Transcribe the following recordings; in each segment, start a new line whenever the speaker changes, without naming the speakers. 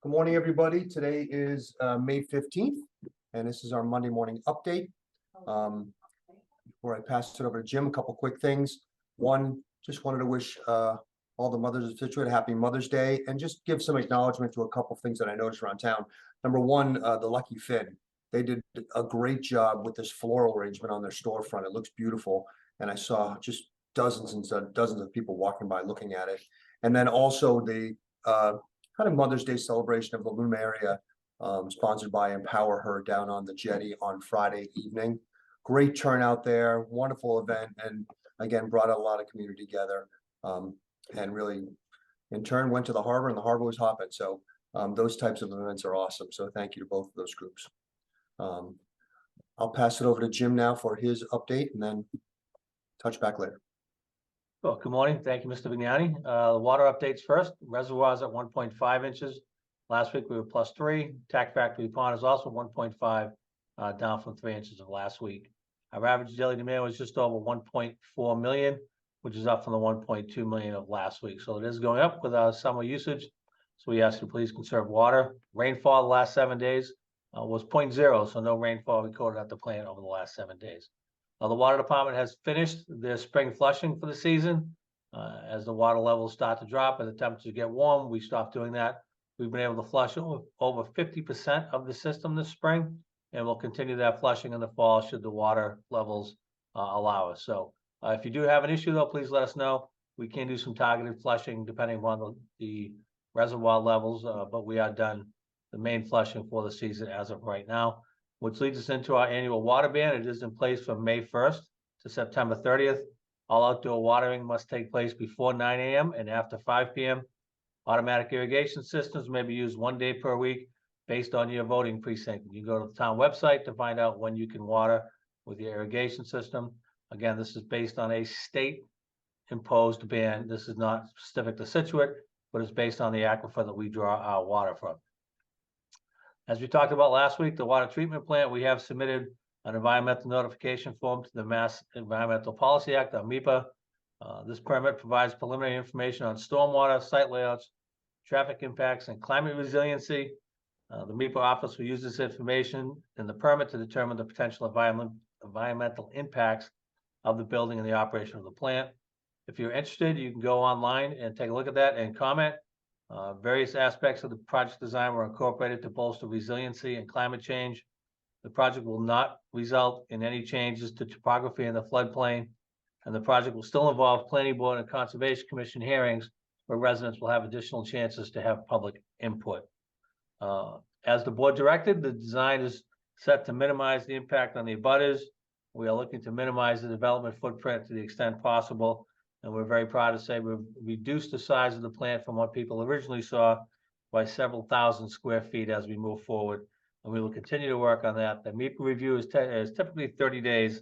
Good morning, everybody. Today is May 15th, and this is our Monday morning update. Before I pass it over to Jim, a couple quick things. One, just wanted to wish all the mothers of Scituate a happy Mother's Day, and just give some acknowledgement to a couple things that I noticed around town. Number one, the Lucky Finn. They did a great job with this floral arrangement on their storefront. It looks beautiful, and I saw just dozens and dozens of people walking by looking at it. And then also the kind of Mother's Day celebration of the Luna area, sponsored by Empower Her down on the jetty on Friday evening. Great turnout there, wonderful event, and again, brought a lot of community together, and really, in turn, went to the harbor, and the harbor was hopping. So those types of events are awesome. So thank you to both of those groups. I'll pass it over to Jim now for his update, and then touch back later.
Well, good morning. Thank you, Mr. Vignani. The water updates first. Reservoirs at 1.5 inches. Last week we were +3. Tack Factory Pond is also 1.5, down from 3 inches of last week. Our average daily demand was just over 1.4 million, which is up from the 1.2 million of last week. So it is going up with our summer usage. So we ask you to please conserve water. Rainfall the last 7 days was 0.0, so no rainfall recorded at the plant over the last 7 days. The water department has finished their spring flushing for the season. As the water levels start to drop and the temperatures get warm, we stop doing that. We've been able to flush over 50% of the system this spring, and we'll continue that flushing in the fall should the water levels allow us. So if you do have an issue, though, please let us know. We can do some targeted flushing depending on the reservoir levels, but we are done the main flushing for the season as of right now, which leads us into our annual water ban. It is in place from May 1st to September 30th. All outdoor watering must take place before 9 a.m. and after 5 p.m. Automatic irrigation systems may be used 1 day per week based on your voting precinct. You go to the town website to find out when you can water with your irrigation system. Again, this is based on a state-imposed ban. This is not specific to Scituate, but it's based on the aquifer that we draw our water from. As we talked about last week, the water treatment plant, we have submitted an environmental notification form to the Mass Environmental Policy Act, or MEPA. This permit provides preliminary information on stormwater, site layouts, traffic impacts, and climate resiliency. The MEPA office will use this information in the permit to determine the potential environmental impacts of the building and the operation of the plant. If you're interested, you can go online and take a look at that and comment. Various aspects of the project design were incorporated to bolster resiliency and climate change. The project will not result in any changes to topography in the floodplain, and the project will still involve Planning Board and Conservation Commission hearings where residents will have additional chances to have public input. As the board directed, the design is set to minimize the impact on the abutters. We are looking to minimize the development footprint to the extent possible. And we're very proud to say we've reduced the size of the plant from what people originally saw by several thousand square feet as we move forward. And we will continue to work on that. The MEPA review is typically 30 days,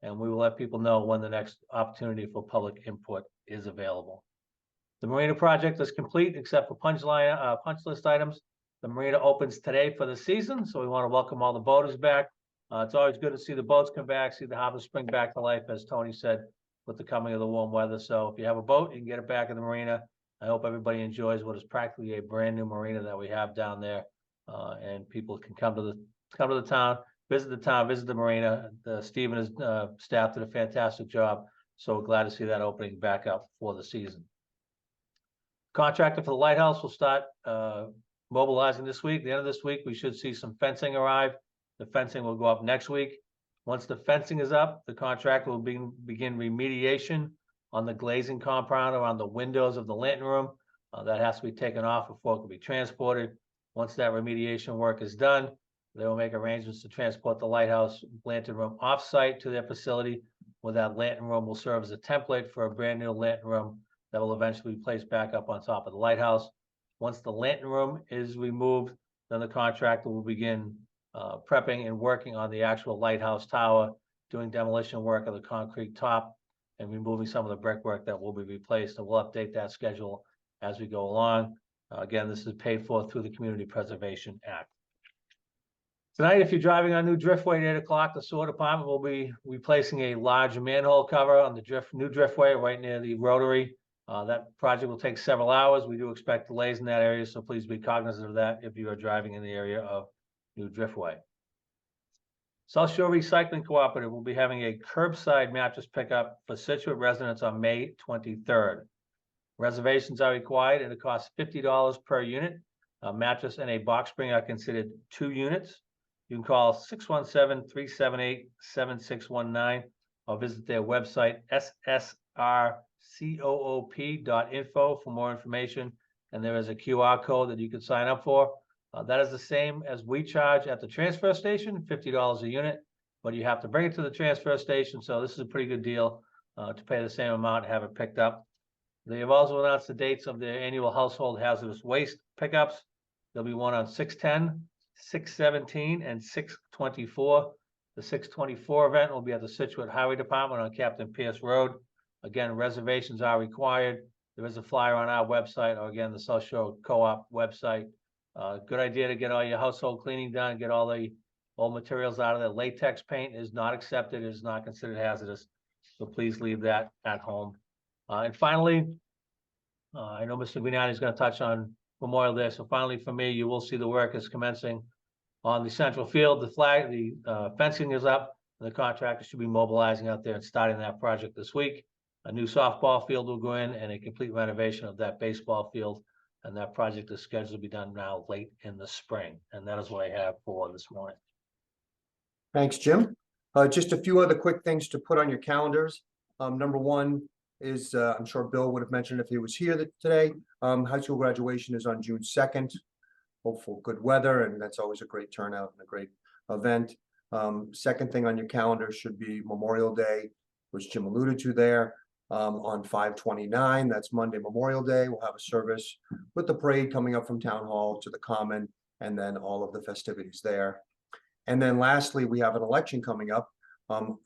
and we will let people know when the next opportunity for public input is available. The marina project is complete except for punch list items. The marina opens today for the season, so we want to welcome all the boaters back. It's always good to see the boats come back, see the harbor spring back to life, as Tony said, with the coming of the warm weather. So if you have a boat, you can get it back in the marina. I hope everybody enjoys what is practically a brand new marina that we have down there, and people can come to the town, visit the marina. Steve and his staff did a fantastic job, so we're glad to see that opening back up for the season. Contractor for the lighthouse will start mobilizing this week. At the end of this week, we should see some fencing arrive. The fencing will go up next week. Once the fencing is up, the contractor will begin remediation on the glazing compound around the windows of the lantern room. That has to be taken off before it can be transported. Once that remediation work is done, they will make arrangements to transport the lighthouse lantern room off-site to their facility, where that lantern room will serve as a template for a brand new lantern room that will eventually be placed back up on top of the lighthouse. Once the lantern room is removed, then the contractor will begin prepping and working on the actual lighthouse tower, doing demolition work of the concrete top and removing some of the brickwork that will be replaced. And we'll update that schedule as we go along. Again, this is paid for through the Community Preservation Act. Tonight, if you're driving on New Driftway at 8 o'clock, the sewer department will be replacing a large manhole cover on the new Driftway right near the rotary. That project will take several hours. We do expect delays in that area, so please be cognizant of that if you are driving in the area of New Driftway. South Shore Recycling Cooperative will be having a curbside mattress pickup for Scituate residents on May 23rd. Reservations are required and it costs $50 per unit. A mattress and a box spring are considered 2 units. You can call 617-378-7619 or visit their website ssrcoop.info for more information. And there is a QR code that you can sign up for. That is the same as we charge at the transfer station, $50 a unit, but you have to bring it to the transfer station. So this is a pretty good deal to pay the same amount and have it picked up. They have also announced the dates of their annual household hazardous waste pickups. There'll be one on 6/10, 6/17, and 6/24. The 6/24 event will be at the Scituate Highway Department on Captain Pierce Road. Again, reservations are required. There is a flyer on our website, or again, the South Shore Co-op website. Good idea to get all your household cleaning done, get all the old materials out of there. Latex paint is not accepted, it is not considered hazardous. So please leave that at home. And finally, I know Mr. Vignani is going to touch on Memorial Day. So finally, for me, you will see the work is commencing on the central field. The fencing is up, and the contractor should be mobilizing out there and starting that project this week. A new softball field will go in, and a complete renovation of that baseball field. And that project is scheduled to be done now late in the spring. And that is what I have for this morning.
Thanks, Jim. Just a few other quick things to put on your calendars. Number one is, I'm sure Bill would have mentioned if he was here today, high school graduation is on June 2nd. Hopeful good weather, and that's always a great turnout and a great event. Second thing on your calendar should be Memorial Day, which Jim alluded to there. On 5/29, that's Monday, Memorial Day. We'll have a service with the parade coming up from Town Hall to the Common, and then all of the festivities there. And then lastly, we have an election coming up.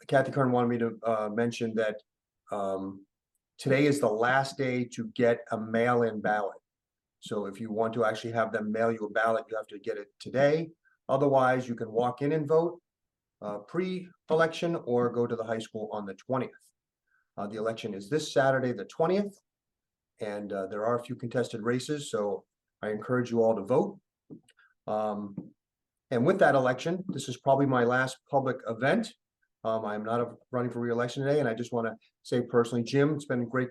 Kathy Kern wanted me to mention that today is the last day to get a mail-in ballot. So if you want to actually have them mail you a ballot, you have to get it today. Otherwise, you can walk in and vote pre-election or go to the high school on the 20th. The election is this Saturday, the 20th, and there are a few contested races, so I encourage you all to vote. And with that election, this is probably my last public event. I'm not running for re-election today, and I just want to say personally, Jim, it's been great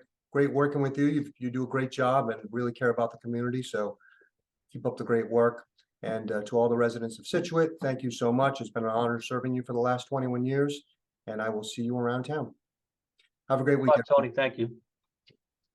working with you. You do a great job and really care about the community, so keep up the great work. And to all the residents of Scituate, thank you so much. It's been an honor serving you for the last 21 years, and I will see you around town. Have a great weekend.
Tony, thank you.